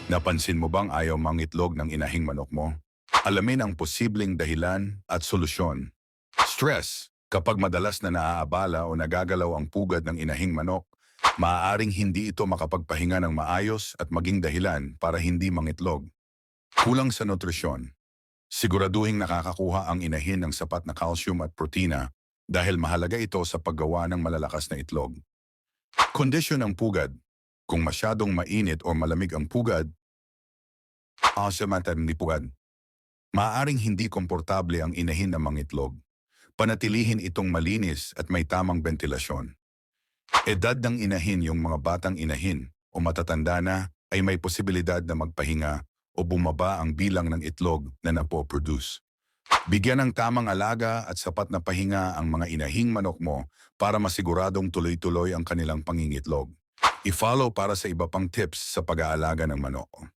Napansin mo bang ayaw mangitlog ng inahing manok mo? Alamin ang posibleng dahilan at solusyon. Stress. Kapag madalas na naaabala o nagagalaw ang pugad ng inahing manok, maaaring hindi ito makapagpahinga ng maayos at maging dahilan para hindi mangitlog. Kulang sa nutrisyon. Siguraduhing nakakakuha ang inahin ng sapat na calcium at protina dahil mahalaga ito sa paggawa ng malalakas na itlog. Kondisyon ng pugad. Kung masyadong mainit o malamig ang pugad, ni pugad, maaaring hindi komportable ang inahin na mangitlog. Panatilihin itong malinis at may tamang ventilasyon. Edad ng inahin. Yung mga batang inahin o matatanda na ay may posibilidad na magpahinga o bumaba ang bilang ng itlog na napoproduce. Bigyan ng tamang alaga at sapat na pahinga ang mga inahing manok mo para masiguradong tuloy-tuloy ang kanilang pangingitlog. I-follow para sa iba pang tips sa pag-aalaga ng manok.